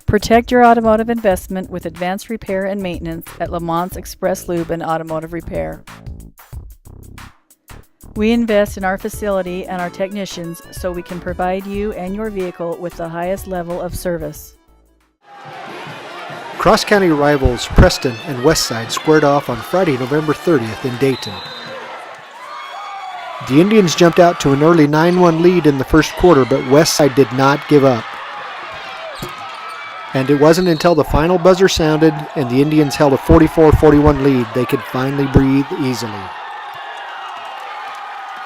Protect your automotive investment with advanced repair and maintenance at Lamont's Express Lube and Automotive Repair. We invest in our facility and our technicians so we can provide you and your vehicle with the highest level of service. Cross-county rivals Preston and West Side squared off on Friday, November 30th in Dayton. The Indians jumped out to an early 9-1 lead in the first quarter, but West Side did not give up. And it wasn't until the final buzzer sounded and the Indians held a 44-41 lead they could finally breathe easily.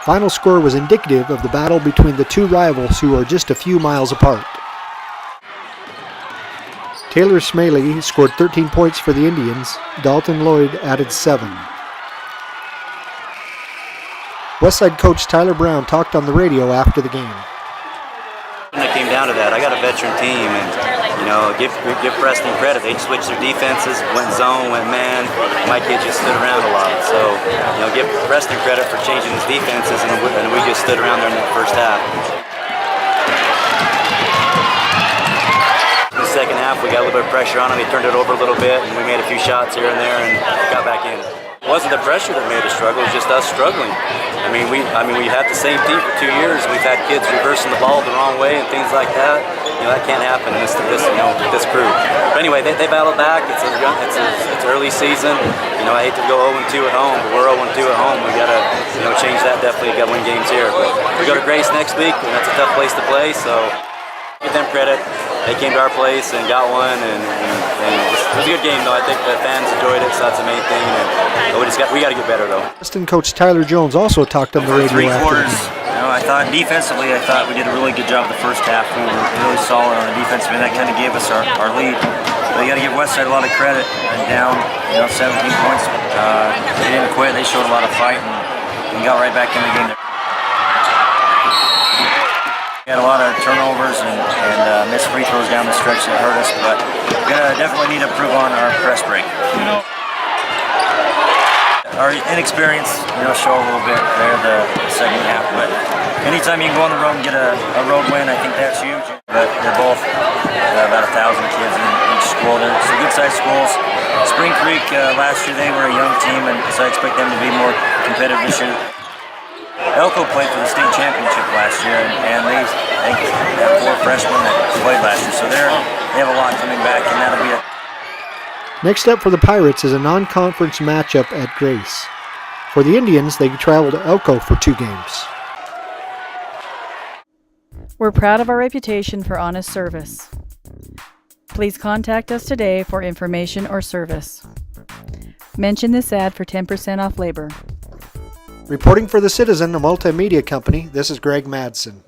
Final score was indicative of the battle between the two rivals who are just a few miles apart. Taylor Smaley scored 13 points for the Indians. Dalton Lloyd added 7. Westside coach Tyler Brown talked on the radio after the game. It came down to that. I got a veteran team, and give Preston credit. They switched their defenses, went zone, went man. My kid just stood around a lot. So give Preston credit for changing his defenses, and we just stood around there in that first half. In the second half, we got a little bit of pressure on them. They turned it over a little bit, and we made a few shots here and there, and got back in. It wasn't the pressure that made us struggle; it was just us struggling. We had the same team for 2 years. We've had kids reversing the ball the wrong way and things like that. That can't happen in this crew. But anyway, they battled back. It's early season. I hate to go 0-2 at home, but we're 0-2 at home. We got to change that. Definitely got to win games here. But we go to Grace next week, and that's a tough place to play. So give them credit. They came to our place and got one, and it was a good game though. I think the fans enjoyed it, so that's the main thing. And we got to get better though. Preston coach Tyler Jones also talked on the radio. Three quarters. After. I thought defensively, we did a really good job the first half. We were really solid on the defensive end. That kind of gave us our lead. But you got to give Westside a lot of credit. Down, 17 points. They didn't quit. They showed a lot of fight and got right back in the game. We had a lot of turnovers and missed free throws down the stretch that hurt us, but we're going to definitely need to improve on our press break. Our inexperience, show a little bit there the second half, but anytime you can go on the road and get a road win, I think that's huge. But they're both about 1,000 kids in each school. They're some good-sized schools. Spring Creek, last year they were a young team, and so I expect them to be more competitive this year. Elko played for the state championship last year, and they have 4 freshmen that played last year, so they have a lot coming back, and that'll be a... Next up for the Pirates is a non-conference matchup at Grace. For the Indians, they travel to Elko for 2 games. We're proud of our reputation for honest service. Please contact us today for information or service. Mention this ad for 10% off labor. Reporting for The Citizen, a multimedia company, this is Greg Madsen.